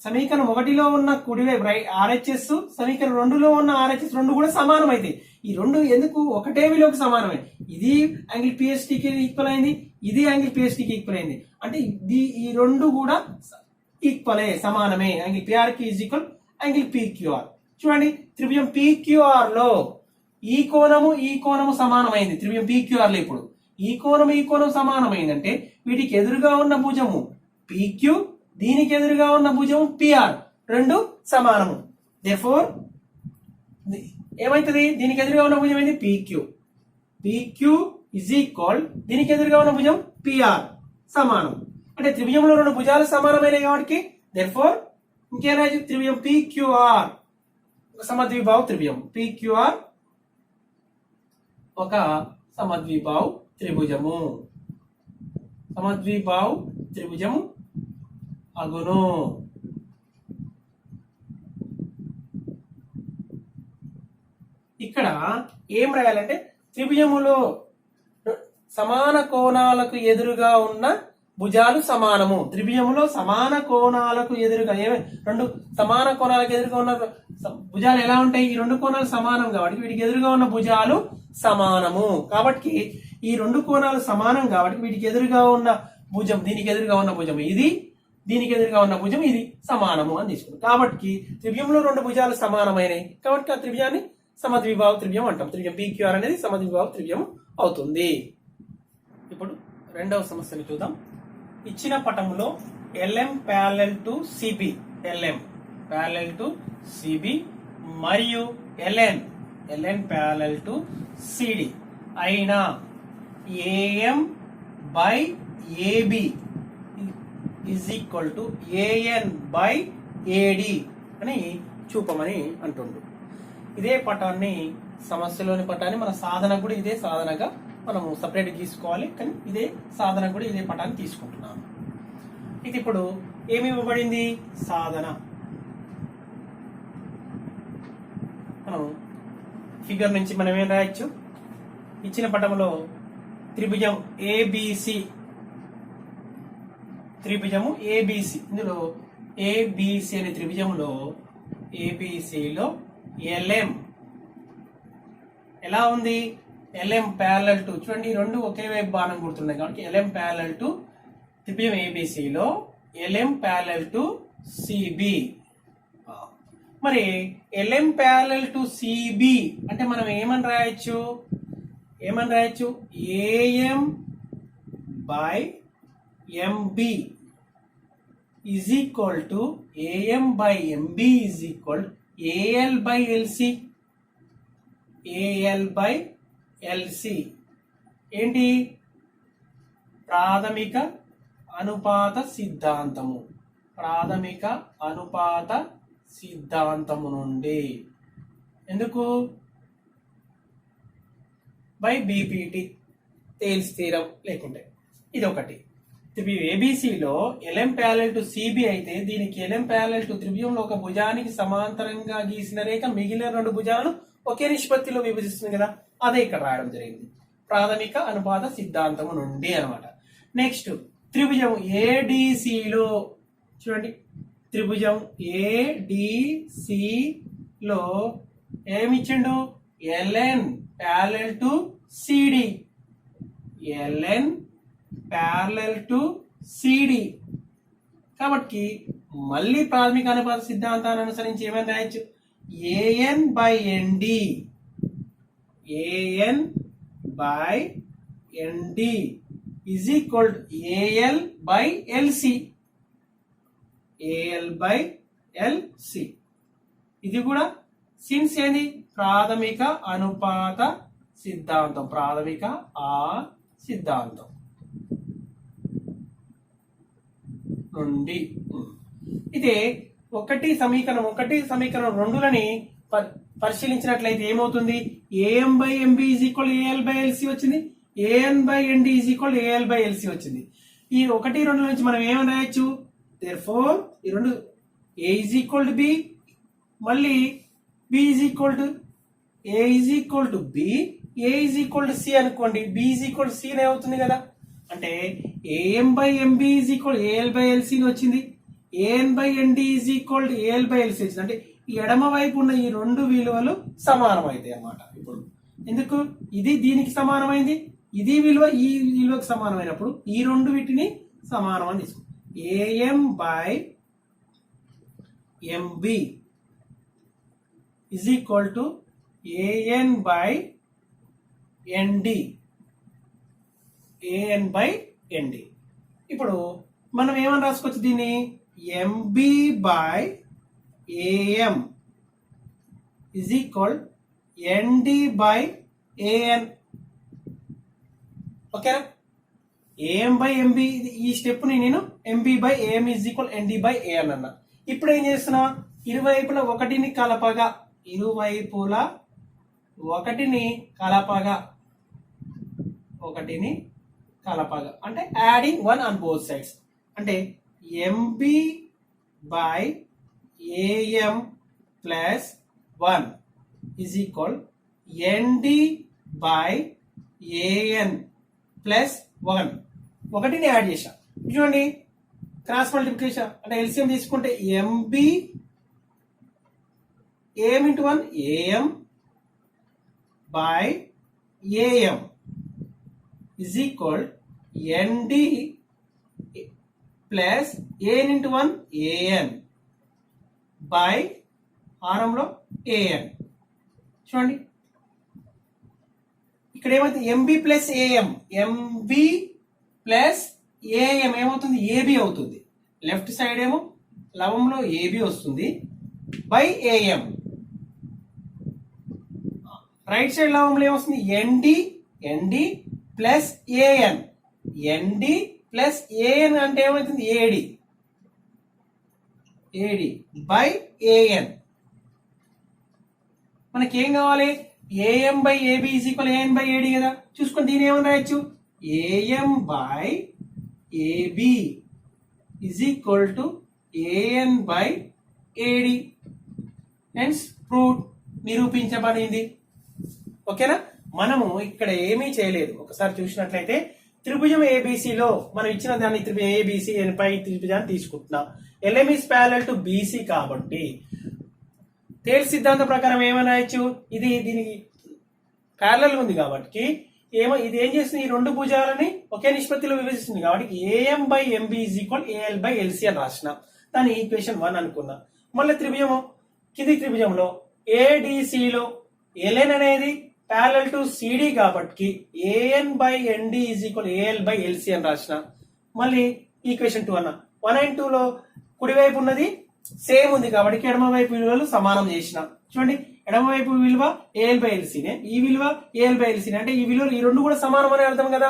సమీకరణం 1లో ఉన్న కుడివైపు ఆర్హెచ్ఎస్, సమీకరణం 2లో ఉన్న ఆర్హెచ్ఎస్ రెండు కూడా సమానమైంది. ఈ రెండు ఎందుకు? ఒకటే విలువకు సమానమే. ఇది యాంగిల్ పిఎస్టీకి ఈక్వల్ అయింది, ఇది యాంగిల్ పిఎస్టీకి ఈక్వల్ అయింది. అంటే ఈ రెండు కూడా ఈక్వలే, సమానమే. యాంగిల్ పిఆర్కి ఈజ్ ఈక్వల్ యాంగిల్ పిక్యూఆర్. చూడండి, త్రిభుజం పిక్యూఆర్ లో ఈ కోణము సమానమైంది. త్రిభుజం పిక్యూఆర్ లో ఇప్పుడు ఈ కోణం సమానమైందంటే వీటికి ఎదురుగా ఉన్న భుజము పిక్యూ, దీనికి ఎదురుగా ఉన్న భుజము పిఆర్, రెండు సమానము. దేర్ఫోర్ ఏమైతుంది? దీనికి ఎదురుగా ఉన్న భుజం ఏంది? పిక్యూ. పిక్యూ ఇజ్ ఈక్వల్ దీనికి ఎదురుగా ఉన్న భుజం పిఆర్, సమానం. అంటే త్రిభుజంలో రెండు భుజాలు సమానమైనవి కాబట్టి దేర్ఫోర్ ఇంకేం రాయొచ్చు? త్రిభుజం పిక్యూఆర్ ఒక సమద్విబాహు త్రిభుజం. పిక్యూఆర్ ఒక సమద్విబాహు త్రిభుజము. సమద్విబాహు త్రిభుజము అగును. ఇక్కడ ఏం రాయాలంటే త్రిభుజములో సమాన కోణాలకు ఎదురుగా ఉన్న భుజాలు సమానము. త్రిభుజములో సమాన కోణాలకు ఎదురుగా రెండు సమాన కోణాలకు ఎదురుగా ఉన్న భుజాలు ఎలా ఉంటాయి? ఈ రెండు కోణాలు సమానం కాబట్టి వీటికి ఎదురుగా ఉన్న భుజాలు సమానము. కాబట్టి ఈ రెండు కోణాలు సమానం కాబట్టి వీటికి ఎదురుగా ఉన్న భుజం, దీనికి ఎదురుగా ఉన్న భుజం ఇది, దీనికి ఎదురుగా ఉన్న భుజం ఇది సమానము అని తీసుకుంటాం. కాబట్టి త్రిభుజంలో రెండు భుజాలు సమానమైనవి కాబట్టి ఆ త్రిభుజాన్ని సమద్విబాహు త్రిభుజం అంటాం. త్రిభుజం పిక్యూఆర్ అనేది సమద్విబాహు త్రిభుజం అవుతుంది. ఇప్పుడు రెండవ సమస్యను చూద్దాం. ఇచ్చిన పటములో LM parallel to CB, LM parallel to CB మరియు LN ప్యారలల్ టు సిడి అయిన AM by AB is equal to AN by AD అని చూపమని అంటుండు. ఇదే పటాన్ని, సమస్యలోని పటాన్ని మన సాధన కూడా ఇదే సాధనగా మనము సపరేట్ తీసుకోవాలి, కానీ ఇదే సాధన కూడా ఇదే పటాన్ని తీసుకుంటున్నాము. ఇది ఇప్పుడు ఏమి ఇవ్వబడింది? సాధన. మనం ఫిగర్ నుంచి మనం ఏం రాయొచ్చు? ఇచ్చిన పటంలో త్రిభుజం ఏబిసి, త్రిభుజము ఏబిసి, ఇందులో ఏబిసి అనే త్రిభుజంలో ఏబిసిలో LM ఎలా ఉంది? LM ప్యారలల్ టు, చూడండి రెండు ఒకే వైపు బాణం గుర్తున్నాయి కాబట్టి LM ప్యారలల్ టు త్రిభుజం ఏబిసిలో LM ప్యారలల్ టు సిబి. మరి LM ప్యారలల్ టు సిబి అంటే మనం ఏమని రాయొచ్చు? AM by MB is equal to AM by MB is equal AL by LC. AL by LC ఏంటి? ప్రాథమిక అనుపాత సిద్ధాంతము. ప్రాథమిక అనుపాత సిద్ధాంతము నుండి. ఎందుకు? బై BPT తేల్స్ స్థిరం లేకుంటే ఇది ఒకటి. త్రిభుజం ఏబిసిలో LM ప్యారలల్ టు సిబి అయితే దీనికి LM ప్యారలల్ టు త్రిభుజంలో ఒక భుజానికి సమాంతరంగా గీసిన రేఖ మిగిలిన రెండు భుజాలను ఒకే నిష్పత్తిలో విభజిస్తుంది కదా, అదే ఇక్కడ రాయడం జరిగింది. ప్రాథమిక అనుపాత సిద్ధాంతము నుండి అన్నమాట. నెక్స్ట్ త్రిభుజం ఏడిసిలో చూడండి, త్రిభుజం ఏడిసిలో ఏమిచ్చిండు? LN parallel to CD, LN parallel to CD. కాబట్టి మళ్ళీ ప్రాథమిక అనుపాత సిద్ధాంతాన్ని అనుసరించి ఏమని రాయొచ్చు? AN by ND, AN by ND is equal to AL by LC, AL by LC. ఇది కూడా సిన్స్ ఏంది ప్రాథమిక అనుపాత సిద్ధాంతం, ప్రాథమిక సిద్ధాంతం నుండి. ఇదే ఒకటి సమీకరణం రెండులని పరిశీలించినట్లయితే ఏమవుతుంది, AM by MB is equal AL by LC వచ్చింది, AN by ND is equal AL by LC వచ్చింది. ఈ 1, 2 నుంచి మనం ఏమని రాయొచ్చు, దేర్ఫోర్ ఈ రెండు A is equal to B, మళ్ళీ B is equal to A is equal to B, A is equal to C అనుకోండి, B is equal to C అవుతుంది కదా. అంటే AM by MB is equal AL by LC వచ్చింది, AN by ND is equal to AL by LC వచ్చింది. అంటే ఈ ఎడమ వైపు ఉన్న ఈ రెండు విలువలు సమానం అవుతాయి అన్నమాట. ఇప్పుడు ఎందుకు ఇది దీనికి సమానమైంది, ఇది విలువ ఈ విలువకు సమానమైనప్పుడు ఈ రెండు వీటిని సమానం అని తీసుకుంటాం. AM by MB is equal to an by nd, an by nd. ఇప్పుడు మనం ఏమని రాసుకోవచ్చు దీన్ని, mb by am is equal nd by an. ఓకేనా, am by mb ఈ స్టెప్ ని నేను mb by am is equal nd by an అన్నా. ఇప్పుడు ఏం చేస్తున్నా, ఇరువైపులా ఒకటిని కలపగా అంటే యాడింగ్ 1 ఆన్ బోత్ సైడ్స్. అంటే MB by AM plus 1 is equal ND by AN plus 1. ఒకటిని యాడ్ చేశా చూడండి, క్రాస్ మల్టిప్లికేషన్ అంటే ఎల్సిఎం తీసుకుంటే MB AM into 1 AM by AM is equal ND plus AN into 1 AN by ఆరంలో AN. చూడండి ఇక్కడ ఏమవుతుంది, MB plus AM, MB plus AM ఏమవుతుంది, AB అవుతుంది. లెఫ్ట్ సైడ్ ఏమో లవంలో AB వస్తుంది బై AM. రైట్ సైడ్ లవంలో ఏమొస్తుంది, ND plus AN, ND plus AN అంటే ఏమవుతుంది, AD బై AN. మనకి ఏం కావాలి, AM by AB is equal AN by AD కదా. చూసుకొని దీని ఏమని రాయొచ్చు, AM by AB is equal to AN by AD. Hence proved, నిరూపించబడింది. ఓకేనా, మనము ఇక్కడ ఏమీ చేయలేదు. ఒకసారి చూసినట్లయితే త్రిభుజం ఏబిసిలో మనం ఇచ్చిన దాన్ని త్రిభుజం ఏబిసి పై త్రిభుజాన్ని తీసుకుంటున్నాం. LM is parallel to BC కాబట్టి తేల్ సిద్ధాంతం ప్రకారం ఏమని రాయొచ్చు, ఇది దీనికి ప్యారలల్ ఉంది కాబట్టి ఇది ఏం చేస్తుంది, ఈ రెండు భుజాలని ఒకే నిష్పత్తిలో విభజిస్తుంది కాబట్టి AM by MB is equal AL by LC అని రాసిన దాన్ని ఈక్వేషన్ 1 అనుకున్నా. మళ్ళీ త్రిభుజము కింది త్రిభుజంలో ADCలో LN అనేది ప్యారలల్ టు CD కాబట్టి AN by ND is equal AL by LC అని రాసిన. మళ్ళీ ఈక్వేషన్ 2 అన్న. 1 and 2 లో కుడివైపు ఉన్నది సేమ్ ఉంది కాబట్టి ఎడమ వైపు విలువలు సమానం చేసిన. చూడండి, ఎడమ వైపు విలువ AL బై LCనే, ఈ విలువ AL బై LCనే. అంటే ఈ విలువలు ఈ రెండు కూడా సమానం అని అర్థం కదా.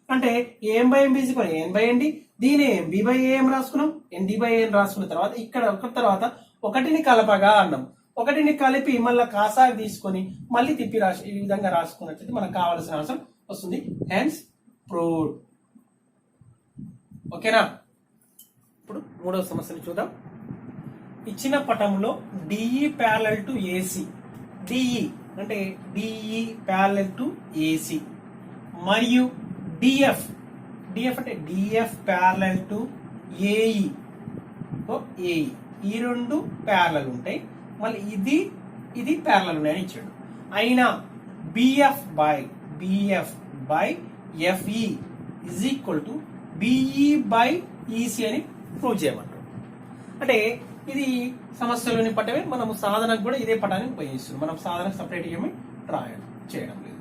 అంటే AM by MB is equal AN by ND, దీని MB బై AM రాసుకున్నాం, ND బై AN రాసుకున్న తర్వాత ఇక్కడ ఒకటిని కలపగా అన్నాం. ఒకటిని కలిపి మళ్ళీ కాసాగు తీసుకొని మళ్ళీ తిప్పి రాసి ఈ విధంగా రాసుకున్నట్లయితే మనకు కావాల్సిన ఆన్సర్ వస్తుంది. Hence proved. ఓకేనా, ఇప్పుడు మూడవ సమస్యను చూద్దాం. ఇచ్చిన పటంలో DE parallel to AC, DE అంటే డిఈ ప్యారలల్ టు ఏసీ మరియు డిఎఫ్ అంటే డిఎఫ్ ప్యారలల్ టు ఏఈ, ఈ రెండు ప్యారలల్ ఉంటాయి. మళ్ళీ ఇది ప్యారలల్ ఉన్నాయని ఇచ్చాడు. అయినా BF by FE is equal to BE by EC అని ప్రూవ్ చేయమంటాడు. అంటే ఇది సమస్యలోని పటమే, మనం సాధనకు కూడా ఇదే పటాన్ని ఉపయోగిస్తున్నాం. మనం సాధనకు సపరేట్ ఏమి చేయడం లేదు.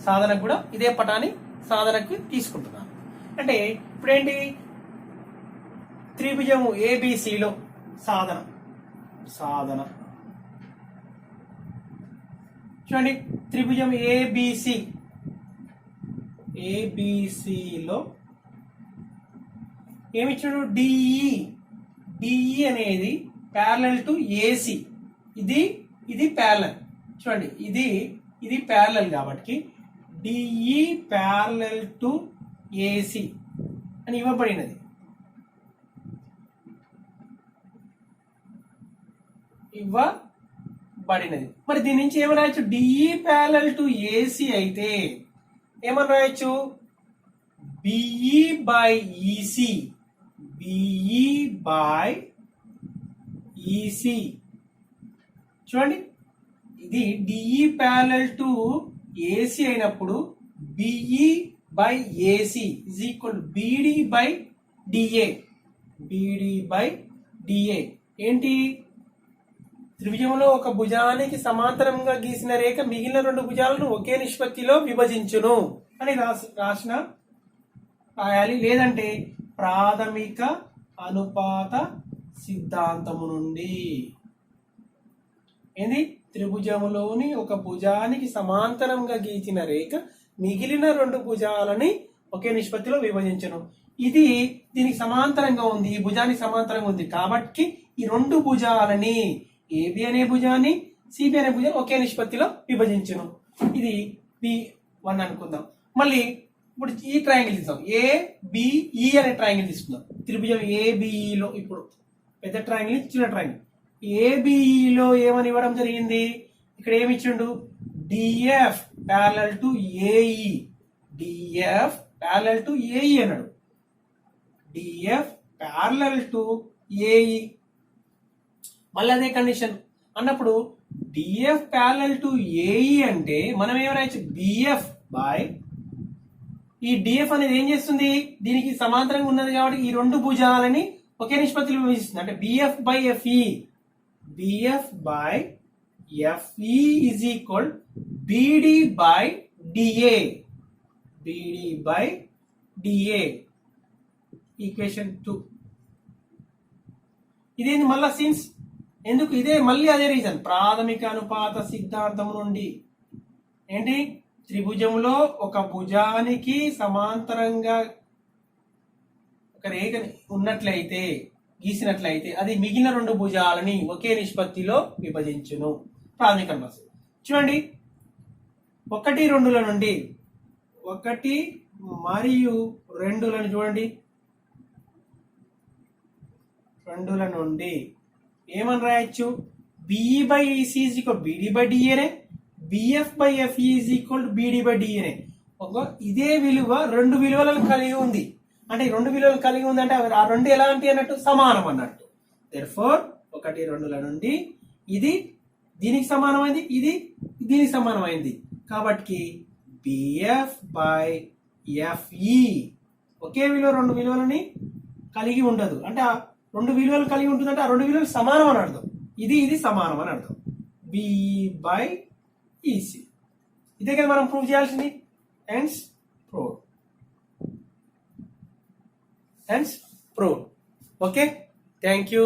సాధనకు కూడా ఇదే పటాన్ని సాధనకు తీసుకుంటున్నాను. అంటే ఇప్పుడేంటి, త్రిభుజము ఏబిసిలో సాధన చూడండి త్రిభుజం ఏబిసి, ఏబిసిలో ఏమిచ్చాడు డిఈ, డిఈ అనేది ప్యారలల్ టు ఏసి, ఇది ప్యారలల్. చూడండి ఇది ప్యారలల్ కాబట్టి డిఈ ప్యారలల్ టు ఏసి అని ఇవ్వబడినది. మరి దీని నుంచి ఏమని రాయొచ్చు? డిఈ ప్యారలల్ టు ఏసి అయితే ఏమని రాయొచ్చు? BE by EC, BE by EC. చూడండి ఇది డిఈ ప్యారలల్ టు ఏసి అయినప్పుడు BE by AC is equal BD by DA, BD by DA. ఏంటి? త్రిభుజంలో ఒక భుజానికి సమాంతరంగా గీసిన రేఖ మిగిలిన రెండు భుజాలను ఒకే నిష్పత్తిలో విభజించును అని రాయాలి. లేదంటే ప్రాథమిక అనుపాత సిద్ధాంతము నుండి. ఏంది? త్రిభుజములోని ఒక భుజానికి సమాంతరంగా గీచిన రేఖ మిగిలిన రెండు భుజాలని ఒకే నిష్పత్తిలో విభజించను. ఇది దీనికి సమాంతరంగా ఉంది, ఈ భుజానికి సమాంతరంగా ఉంది కాబట్టి ఈ రెండు భుజాలని ఏబి అనే భుజాన్ని సిబి అనే భుజాన్ని ఒకే నిష్పత్తిలో విభజించను. ఇది B1 అనుకుందాం. మళ్ళీ ఇప్పుడు ఈ ట్రయాంగిల్ తీసుకుందాం, ఏబిఈ అనే ట్రయాంగిల్ తీసుకుందాం. త్రిభుజం ఏబిఈలో ఇప్పుడు పెద్ద ట్రయాంగిల్, చిన్న ట్రయాంగిల్. ఏబిఈలో ఏమని ఇవ్వడం జరిగింది? ఇక్కడ ఏమి ఇచ్చిండు? DF parallel to AE, DF parallel to AE అన్నాడు. DF parallel to AE. మళ్ళీ అదే కండిషన్ అన్నప్పుడు డిఎఫ్ ప్యారలల్ టు ఏఈ అంటే మనం ఏమి రాయొచ్చు? బిఎఫ్ బై, ఈ డిఎఫ్ అనేది ఏం చేస్తుంది? దీనికి సమాంతరంగా ఉన్నది కాబట్టి ఈ రెండు భుజాలని ఒకే నిష్పత్తిలో విభజిస్తుంది. అంటే BF by FE, BF by FE is equal BD by DA, BD by DA. Equation 2. ఇదేంది మళ్ళా సిన్స్? ఎందుకు? ఇదే మళ్ళీ అదే రీజన్, ప్రాథమిక అనుపాత సిద్ధాంతం నుండి. ఏంటి? త్రిభుజంలో ఒక భుజానికి సమాంతరంగా ఒక రేఖని ఉన్నట్లయితే, గీసినట్లయితే అది మిగిలిన రెండు భుజాలని ఒకే నిష్పత్తిలో విభజించును. ప్రాథమిక అనుపాత. చూడండి 1, 2ల నుండి 1 మరియు 2లను చూడండి, 2ల నుండి ఏమని రాయొచ్చు? BE by EC is equal BD by డిఏనే, BF by FE is equal BD by డిఏనే. ఇదే విలువ రెండు విలువలను కలిగి ఉంది. అంటే ఈ రెండు విలువలు కలిగి ఉంది అంటే ఆ రెండు ఎలాంటి అన్నట్టు? సమానం అన్నట్టు. దేర్ఫోర్ 1, 2ల నుండి ఇది దీనికి సమానమైంది, ఇది దీనికి సమానమైంది కాబట్టి బిఎఫ్ బై ఎఫ్ఈ ఒకే విలువ రెండు విలువలని కలిగి ఉండదు. అంటే ఆ రెండు విలువలు కలిగి ఉంటుందంటే ఆ రెండు విలువలు సమానం అని అర్థం. ఇది సమానం అని అర్థం. BE by EC. ఇదే కదా మనం ప్రూవ్ చేయాల్సింది. Hence prove. Okay, thank you.